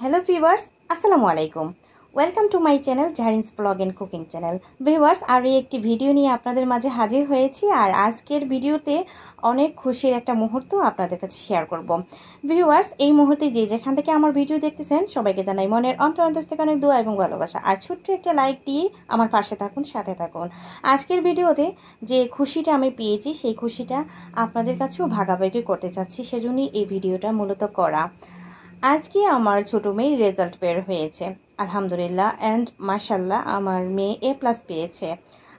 Hello viewers, আসসালামু আলাইকুম। Welcome to my channel Zarin's blog and cooking channel. Viewers, আর একটি ভিডিও নিয়ে আপনাদের মাঝে হাজির হয়েছি। আর আজকের ভিডিওতে অনেক খুশির একটা মুহূর্ত আপনাদের কাছে শেয়ার করব। ভিউয়ার্স, এই মুহূর্তে যে যেখান থেকে আমার ভিডিও দেখতেছেন সবাইকে জানাই মনের অন্তর থেকে অনেক দোয়া এবং ভালোবাসা। আর ছোট্ট একটা লাইক দিয়ে আমার পাশে থাকুন, সাথে থাকুন। আজকের ভিডিওতে যে খুশিটা আমি পেয়েছি সেই খুশিটা আপনাদের কাছেও ভাগাভাগি করতে চাচ্ছি, সেজন্যই এই ভিডিওটা মূলত করা। আজকে আমার ছোট মেয়ের রেজাল্ট বের হয়েছে, আলহামদুলিল্লাহ অ্যান্ড মাশাল্লাহ আমার মেয়ে A+ পেয়েছে।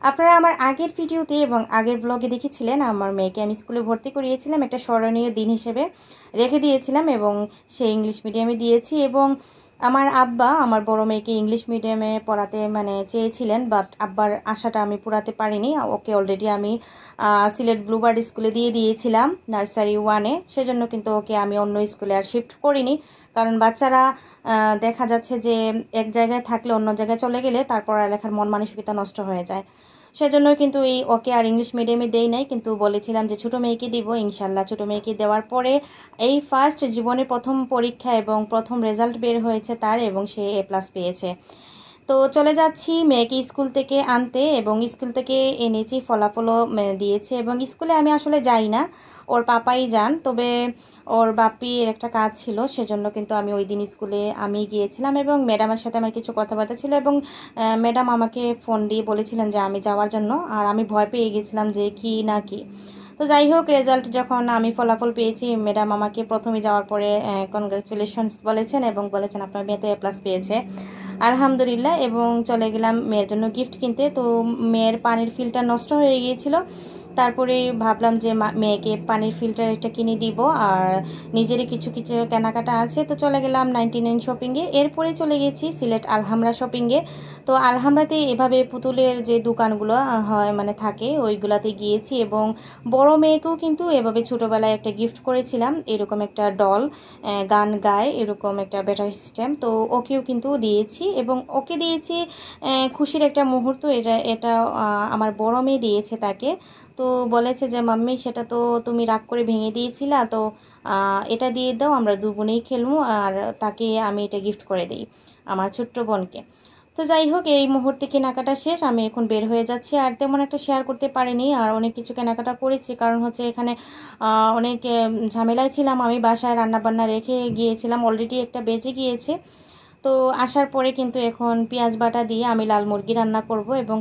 আপনারা আমার আগের ভিডিওতে এবং আগের ব্লগে দেখেছিলেন আমার মেয়েকে আমি স্কুলে ভর্তি করিয়েছিলাম, একটা স্মরণীয় দিন হিসেবে রেখে দিয়েছিলাম এবং সে ইংলিশ মিডিয়ামে দিয়েছি। এবং আমার আব্বা আমার বড় মেয়েকে ইংলিশ মিডিয়ামে পড়াতে চেয়েছিলেন, বাট আব্বার আশাটা আমি পুরাতে পারিনি। ওকে অলরেডি আমি সিলেট ব্লুবার্ড স্কুলে দিয়ে দিয়েছিলাম নার্সারি 1-এ, সেজন্য কিন্তু ওকে আমি অন্য স্কুলে আর শিফট করিনি। কারণ বাচ্চারা দেখা যাচ্ছে যে এক জায়গায় থাকলে অন্য জায়গায় চলে গেলে তার পড়ালেখার মন মানসিকতা নষ্ট হয়ে যায়। সেজন্য কিন্তু ওকে আর ইংলিশ মিডিয়ামে দেই নাই, কিন্তু বলেছিলাম যে ছোটো মেয়েকে দিব। ইনশাল্লাহ ছোটো মেয়েকে দেওয়ার পরে এই ফার্স্ট জীবনের প্রথম পরীক্ষা এবং প্রথম রেজাল্ট বের হয়েছে তার, এবং সে A+ পেয়েছে। তো চলে যাচ্ছি মেয়েকে স্কুল থেকে আনতে, এবং স্কুল থেকে এনেছি, ফলাফলও দিয়েছে। এবং স্কুলে আমি আসলে যাই না, ওর পাপাই যান। তবে ওর বাপির একটা কাজ ছিল, সেজন্য কিন্তু আমি ওই দিন স্কুলে আমি গিয়েছিলাম এবং ম্যাডামের সাথে আমার কিছু কথাবার্তা ছিল, এবং ম্যাডাম আমাকে ফোন দিয়ে বলেছিলেন যে আমি যাওয়ার জন্য। আর আমি ভয় পেয়ে গেছিলাম যে কি না কি। তো যাই হোক, রেজাল্ট যখন আমি ফলাফল পেয়েছি, ম্যাডাম আমাকে প্রথমে যাওয়ার পরে কনগ্রাচুলেশনস বলেছেন এবং বলেছেন আপনার মেয়ে তো A+ পেয়েছে, আলহামদুলিল্লাহ। এবং চলে গেলাম মেয়ের জন্য গিফট কিনতে। তো মেয়ের পানির ফিল্টার নষ্ট হয়ে গিয়েছিল, তারপরে ভাবলাম যে মেয়েকে পানির ফিল্টার একটা কিনে দিব, আর নিজেরই কিছু কিছু কেনাকাটা আছে। তো চলে গেলাম 99 শপিংয়ে, এরপরে চলে গেছি সিলেট আলহামরা শপিংয়ে। তো আলহামরাতে এভাবে পুতুলের যে দোকানগুলো হয় থাকে ওইগুলাতে গিয়েছি, এবং বড় মেয়েকেও কিন্তু এভাবে ছোটোবেলায় একটা গিফট করেছিলাম, এরকম একটা ডল গান গায় এরকম একটা ব্যাটারি সিস্টেম। তো ওকেও কিন্তু দিয়েছি, এবং ওকে দিয়েছি খুশির একটা মুহূর্ত। এটা আমার বড় মেয়ে দিয়েছে তাকে। তো বলেছে যে মাম্মি সেটা তো তুমি রাগ করে ভেঙে দিয়েছিলা, তো এটা দিয়ে দাও, আমরা দু বোনেই খেলবো, আর তাকে আমি এটা গিফট করে দিই আমার ছোট্ট বোনকে। তো যাই হোক, এই মুহূর্তে কেনাকাটা শেষ, আমি এখন বের হয়ে যাচ্ছি। আর তেমন একটা শেয়ার করতে পারিনি, আর অনেক কিছু কেনাকাটা করেছি, কারণ হচ্ছে এখানে অনেক ঝামেলায় ছিলাম। আমি বাসায় রান্নাবান্না রেখে গিয়েছিলাম, অলরেডি একটা বেজে গিয়েছে। তো আসার পরে কিন্তু এখন পেঁয়াজ বাটা দিয়ে আমি লাল মুরগি রান্না করব, এবং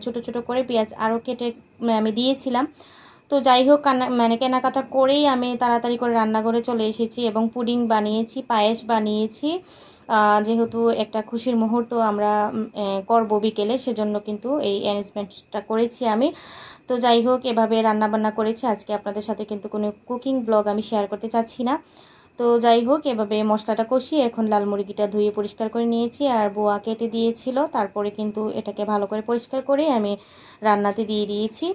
ছোটো ছোটো করে পেঁয়াজ আরও কেটে আমি দিয়েছিলাম। তো যাই হোক, কেনাকাটা করেই আমি তাড়াতাড়ি করে রান্নাঘরে চলে এসেছি, এবং পুডিং বানিয়েছি, পায়েস বানিয়েছি। যেহেতু একটা খুশির মুহূর্ত আমরা করব বিকেলে, সেজন্য কিন্তু এই অ্যারেঞ্জমেন্টটা করেছি আমি। তো যাই হোক, এভাবে রান্নাবান্না করেছি আজকে। আপনাদের সাথে কিন্তু কোনো কুকিং ব্লগ আমি শেয়ার করতে চাচ্ছি না। তো যাই হোক, এভাবে মশলাটা কষিয়ে এখন লাল মুরগিটা ধুয়ে পরিষ্কার করে নিয়েছি, আর বোয়া কেটে দিয়েছিল, তারপরে কিন্তু এটাকে ভালো করে পরিষ্কার করে আমি রান্নাতে দিয়ে দিয়েছি।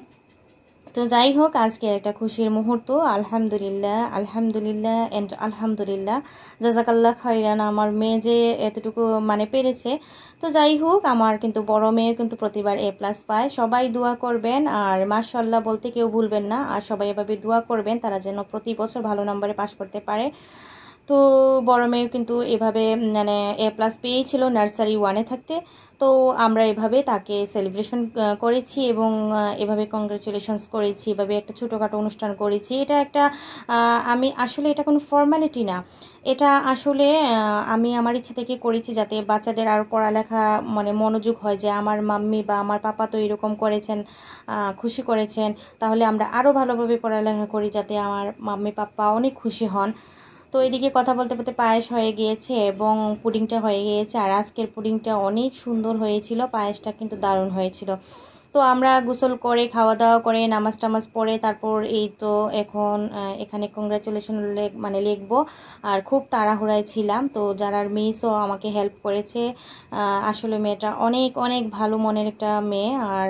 তো যাই হোক, আজকে একটা খুশির মুহূর্ত, আলহামদুলিল্লাহ আলহামদুলিল্লাহ অ্যান্ড আলহামদুলিল্লাহ, জাজাকাল্লাহ খাইরান। আমার মেয়ে যে এতটুকু পেরেছে। তো যাই হোক, আমার কিন্তু বড় মেয়ে কিন্তু প্রতিবার A+ পায়। সবাই দোয়া করবেন, আর মাশাআল্লাহ বলতে কেউ ভুলবেন না, আর সবাই এভাবে দোয়া করবেন তারা যেন প্রতি বছর ভালো নম্বরে পাশ করতে পারে। তো বড় মেয়েও কিন্তু এভাবে A+ পেয়েছিল নার্সারি 1-এ থাকতে। তো আমরা এভাবে তাকে সেলিব্রেশন করেছি, এবং এভাবে কংগ্রেচুলেশনস করেছি, এভাবে একটা ছোটোখাটো অনুষ্ঠান করেছি। এটা একটা আমি আসলে এটা কোনো ফর্মালিটি না, এটা আসলে আমি আমার ইচ্ছে থেকে করেছি, যাতে বাচ্চাদের আরও পড়ালেখা মনোযোগ হয়, যে আমার মাম্মি বা আমার পাপা তো এরকম করেছেন, খুশি করেছেন, তাহলে আমরা আরও ভালোভাবে পড়ালেখা করি, যাতে আমার মাম্মি পাপা অনেক খুশি হন। তো এদিকে কথা বলতে বলতে পায়েস হয়ে গিয়েছে এবং পুডিংটা হয়ে গিয়েছে, আর আজকের পুডিংটা অনেক সুন্দর হয়েছিল, পায়েসটা কিন্তু দারুণ হয়েছিল। তো আমরা গোসল করে খাওয়া দাওয়া করে নামাজ টামাজ পড়ে তারপর এই তো এখন এখানে কংগ্রাচুলেশন লিখবো, আর খুব তাড়াহুড়ায় ছিলাম। তো যারা মিসও আমাকে হেল্প করেছে, আসলে মেয়েটা অনেক অনেক ভালো মনের একটা মেয়ে। আর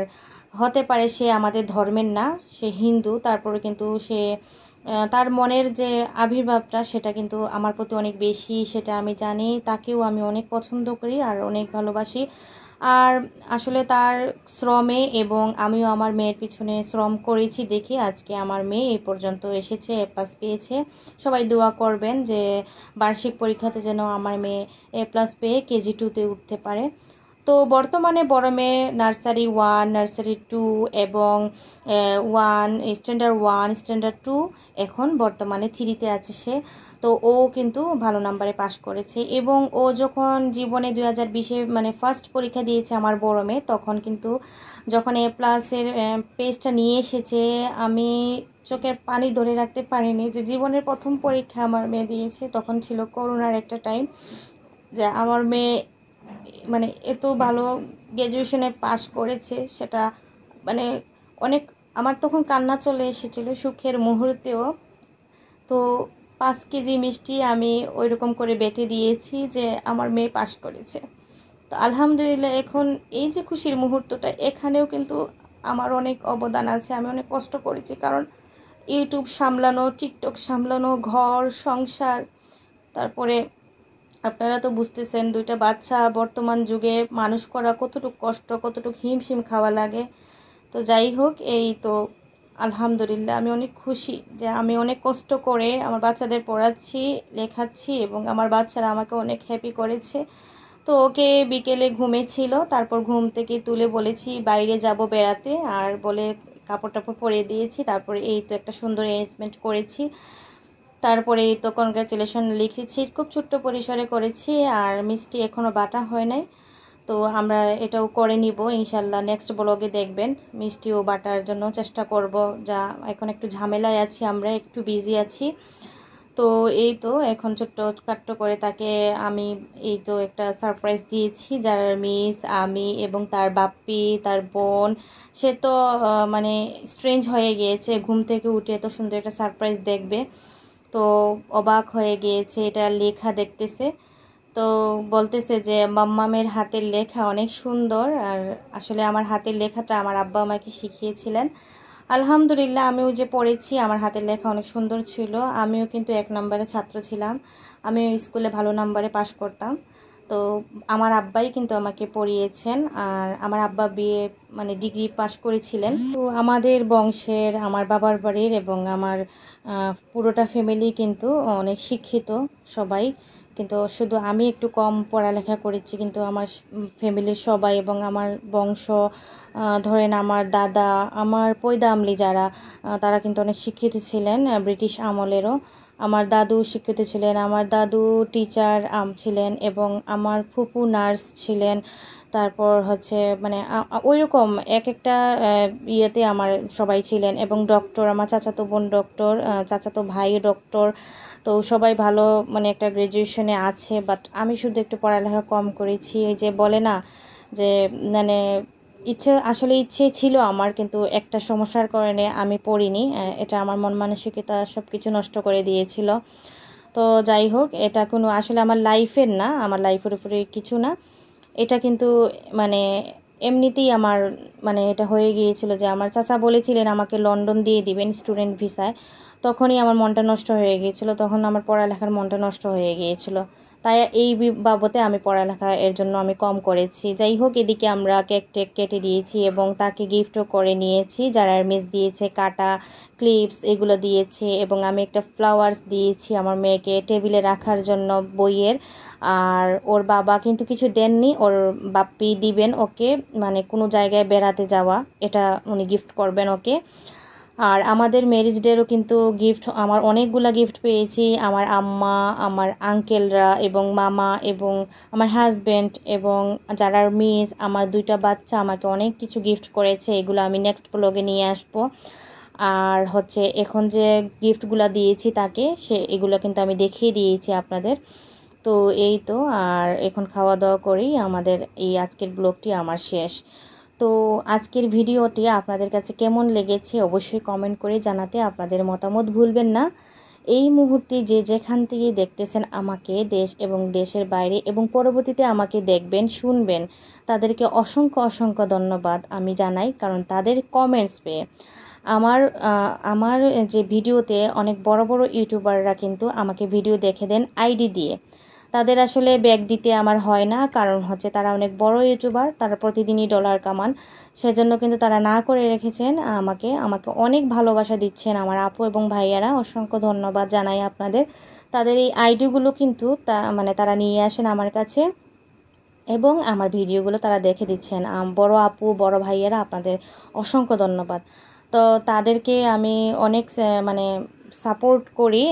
হতে পারে সে আমাদের ধর্মের না, সে হিন্দু, তারপরে কিন্তু সে তার মনের যে আবির্ভাবটা সেটা কিন্তু আমার প্রতি অনেক বেশি, সেটা আমি জানি। তাকেও আমি অনেক পছন্দ করি আর অনেক ভালোবাসি। আর আসলে তার শ্রমে এবং আমিও আমার মেয়ের পিছনে শ্রম করেছি দেখে আজকে আমার মেয়ে এই পর্যন্ত এসেছে, A+ পেয়েছে। সবাই দোয়া করবেন যে বার্ষিক পরীক্ষাতে যেন আমার মেয়ে A+ পেয়ে KG2-তে উঠতে পারে। তো বর্তমানে বড় মেয়ে নার্সারি 1, নার্সারি 2 এবং 1 স্ট্যান্ডার্ড 1, স্ট্যান্ডার্ড 2, এখন বর্তমানে 3-তে আছে সে। তো ও কিন্তু ভালো নাম্বারে পাশ করেছে এবং ও যখন জীবনে 2020-এ মানে ফার্স্ট পরীক্ষা দিয়েছে আমার বড় মেয়ে, তখন কিন্তু যখন A+-এর পেজটা নিয়ে এসেছে আমি চোখের পানি ধরে রাখতে পারিনি যে জীবনের প্রথম পরীক্ষা আমার মেয়ে দিয়েছে। তখন ছিল করোনার একটা টাইম, যে আমার মেয়ে মানে এত ভালো গ্র্যাজুয়েশনে পাশ করেছে, সেটা মানে অনেক, আমার তখন কান্না চলে এসেছিল সুখের মুহূর্তেও। তো 5 কেজি মিষ্টি আমি ওই রকম করে বেটে দিয়েছি যে আমার মেয়ে পাশ করেছে। তো আলহামদুলিল্লাহ এখন এই যে খুশির মুহূর্তটা, এখানেও কিন্তু আমার অনেক অবদান আছে। আমি অনেক কষ্ট করেছি, কারণ ইউটিউব সামলানো, টিকটক সামলানো, ঘর সংসার, তারপরে আপনারা তো বুঝতেছেন 2টা বাচ্চা বর্তমান যুগে মানুষ করা কতটুকু কষ্ট, কতটুকু হিমশিম খাওয়া লাগে। তো যাই হোক, এই তো আলহামদুলিল্লাহ আমি অনেক খুশি যে আমি অনেক কষ্ট করে আমার বাচ্চাদের পড়াচ্ছি, লেখাচ্ছি এবং আমার বাচ্চারা আমাকে অনেক হ্যাপি করেছে। তো ওকে বিকেলে ঘুমেছিল, তারপর ঘুম থেকে তুলে বলেছি বাইরে যাব বেড়াতে, আর বলে কাপড় টাপড় পরিয়ে দিয়েছি। তারপরে এই তো একটা সুন্দর অ্যারেঞ্জমেন্ট করেছি। তারপরে এই তো কনগ্রাচুলেশন লিখেছি, খুব ছোট্ট পরিসরে করেছি, আর মিষ্টি এখনও বাটা হয় নাই। তো আমরা এটাও করে নিব ইনশাল্লাহ, নেক্সট ব্লগে দেখবেন। মিষ্টিও বাটার জন্য চেষ্টা করব, যা এখন একটু ঝামেলায় আছি, আমরা একটু বিজি আছি। তো এই তো এখন ছোট্ট কাট্ট করে তাকে আমি এই তো একটা সারপ্রাইজ দিয়েছি, যার মিস আমি এবং তার বাপ্পি, তার বোন, সে তো মানে স্ট্রেঞ্জ হয়ে গিয়েছে, ঘুম থেকে উঠে এত সুন্দর একটা সারপ্রাইজ দেখবে। তো অবাক হয়ে গিয়েছে, এটা লেখা দেখতেছে, তো বলতেছে যে মাম্মামের হাতের লেখা অনেক সুন্দর। আর আসলে আমার হাতের লেখাটা আমার আব্বা আমাকে শিখিয়েছিলেন। আলহামদুলিল্লাহ আমিও যে পড়েছি, আমার হাতের লেখা অনেক সুন্দর ছিল। আমিও কিন্তু 1 নম্বরের ছাত্র ছিলাম, আমিও স্কুলে ভালো নম্বরে পাশ করতাম। তো আমার আব্বাই কিন্তু আমাকে পড়িয়েছেন, আর আমার আব্বা বিএ মানে ডিগ্রি পাশ করেছিলেন। তো আমাদের বংশের, আমার বাবার বাড়ির এবং আমার পুরোটা ফ্যামিলি কিন্তু অনেক শিক্ষিত সবাই, কিন্তু শুধু আমি একটু কম পড়ালেখা করেছি। কিন্তু আমার ফ্যামিলির সবাই এবং আমার বংশ, ধরেন আমার দাদা, আমার পৈদা আমলি যারা, তারা কিন্তু অনেক শিক্ষিত ছিলেন, ব্রিটিশ আমলেরও। আমার দাদু শিক্ষিত ছিলেন, আমার দাদু টিচার ছিলেন এবং আমার ফুপু নার্স ছিলেন। তারপর হচ্ছে মানে ওই রকম এক একটা ইয়েতে আমার সবাই ছিলেন, এবং ডক্টর, আমার চাচাতো বোন ডক্টর, চাচাতো ভাই ডক্টর। তো সবাই ভালো মানে একটা গ্র্যাজুয়েশনে আছে, বাট আমি শুধু একটু পড়ালেখা কম করেছি। এই যে বলে না যে মানে ইচ্ছে ছিল আমার, কিন্তু একটা সমস্যার কারণে আমি পড়িনি। এটা আমার মন মানসিকতা সব কিছু নষ্ট করে দিয়েছিল। তো যাই হোক, এটা কোনো আসলে আমার লাইফের না, আমার লাইফের উপরে কিছু না। এটা কিন্তু মানে এমনিতেই আমার মানে এটা হয়ে গিয়েছিল যে আমার চাচা বলেছিলেন আমাকে লন্ডন দিয়ে দিবেন স্টুডেন্ট ভিসায়। তখনই আমার মনটা নষ্ট হয়ে গিয়েছিল, তখন আমার পড়ালেখার মনটা নষ্ট হয়ে গিয়েছিল। তাই এই বাবদে আমি পড়ালেখা এর জন্য আমি কম করেছি। যাই হোক, এদিকে আমরা কেক টেক কেটে দিয়েছি এবং তাকে গিফটও করে নিয়েছি, যারা মিস দিয়েছে কাটা ক্লিপস এগুলো দিয়েছে, এবং আমি একটা ফ্লাওয়ার্স দিয়েছি আমার মেয়েকে টেবিলে রাখার জন্য বইয়ের। আর ওর বাবা কিন্তু কিছু দেননি, ওর বাপ্পি দিবেন ওকে, মানে কোনো জায়গায় বেড়াতে যাওয়া, এটা উনি গিফট করবেন ওকে। আর আমাদের ম্যারেজ ডেরও কিন্তু গিফট, আমার অনেকগুলা গিফট পেয়েছি। আমার আম্মা, আমার আঙ্কেলরা এবং মামা এবং আমার হাজব্যান্ড এবং যারা মিস, আমার 2টা বাচ্চা আমাকে অনেক কিছু গিফট করেছে। এগুলো আমি নেক্সট ব্লগে নিয়ে আসবো। আর হচ্ছে এখন যে গিফটগুলো দিয়েছি তাকে, এগুলো কিন্তু আমি দেখিয়ে দিয়েছি আপনাদের। তো এই তো, আর এখন খাওয়া দাওয়া করেই আমাদের এই আজকের ব্লগটি আমার শেষ। তো আজকের ভিডিওটি আপনাদের কাছে কেমন লেগেছে অবশ্যই কমেন্ট করে জানাতে আপনাদের মতামত ভুলবেন না। এই মুহূর্তে যে যেখান থেকে দেখতেছেন আমাকে, দেশ এবং দেশের বাইরে এবং পরবর্তীতে আমাকে দেখবেন শুনবেন, তাদেরকে অসংখ্য অসংখ্য ধন্যবাদ আমি জানাই, কারণ তাদের কমেন্টস পেয়ে আমার যে ভিডিওতে অনেক বড় বড় ইউটিউবাররা কিন্তু আমাকে ভিডিও দেখে দেন আইডি দিয়ে। তাদের আসলে ব্যাগ দিতে আমার হয় না, কারণ হচ্ছে তারা অনেক বড় ইউটিউবার, তারা প্রতিদিনই ডলার কামান। সেজন্য কিন্তু তারা না করে রেখেছেন আমাকে আমাকে অনেক ভালোবাসা দিচ্ছেন আমার আপু এবং ভাইয়ারা, অসংখ্য ধন্যবাদ জানাই আপনাদের। তাদের এই আইডিগুলো কিন্তু মানে তারা নিয়ে আসেন আমার কাছে এবং আমার ভিডিওগুলো তারা দেখে দিচ্ছেন। বড় আপু বড় ভাইয়ারা, আপনাদের অসংখ্য ধন্যবাদ। তো তাদেরকে আমি অনেক মানে সাপোর্ট করি,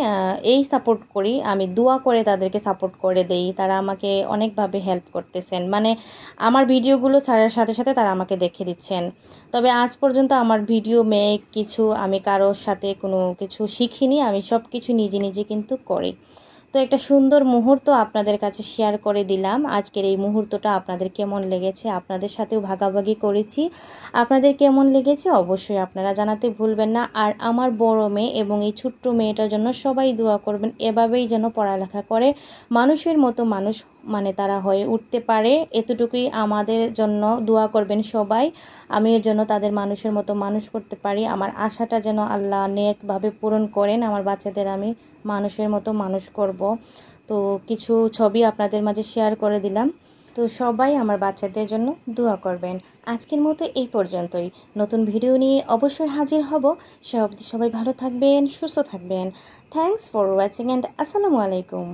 সাপোর্ট করি আমি দোয়া করে তাদেরকে সাপোর্ট করে দেই। তারা আমাকে অনেকভাবে হেল্প করতেছেন, মানে আমার ভিডিওগুলো ছাড়ার সাথে সাথে তারা আমাকে দেখে দিচ্ছেন। তবে আজ পর্যন্ত আমার ভিডিও মেক কিছু আমি কারোর সাথে কোনো কিছু শিখিনি, আমি সব কিছু নিজে নিজে কিন্তু করি। তো একটা সুন্দর মুহূর্ত আপনাদের কাছে শেয়ার করে দিলাম। আজকের এই মুহূর্তটা আপনাদের কেমন লেগেছে, আপনাদের সাথেও ভাগাভাগি করেছি। আপনাদের কেমন লেগেছে অবশ্যই আপনারা জানাতে ভুলবেন না। আর আমার বড় মেয়ে এবং এই ছোট্ট মেয়েটার জন্য সবাই দোয়া করবেন, এভাবেই যেন পড়ালেখা করে মানুষের মতো মানুষ মানে তারা হয়ে উঠতে পারে। এতটুকুই আমাদের জন্য দোয়া করবেন সবাই, আমি এর জন্য তাদের মানুষের মতো মানুষ করতে পারি। আমার আশাটা যেন আল্লাহ নেকভাবে পূরণ করেন, আমার বাচ্চাদের আমি মানুষের মতো মানুষ করব। তো কিছু ছবি আপনাদের মাঝে শেয়ার করে দিলাম। তো সবাই আমার বাচ্চাদের জন্য দোয়া করবেন। আজকের মতো এই পর্যন্তই, নতুন ভিডিও নিয়ে অবশ্যই হাজির হব। সবাই ভালো থাকবেন, সুস্থ থাকবেন। থ্যাংকস ফর ওয়াচিং অ্যান্ড আসসালামু আলাইকুম।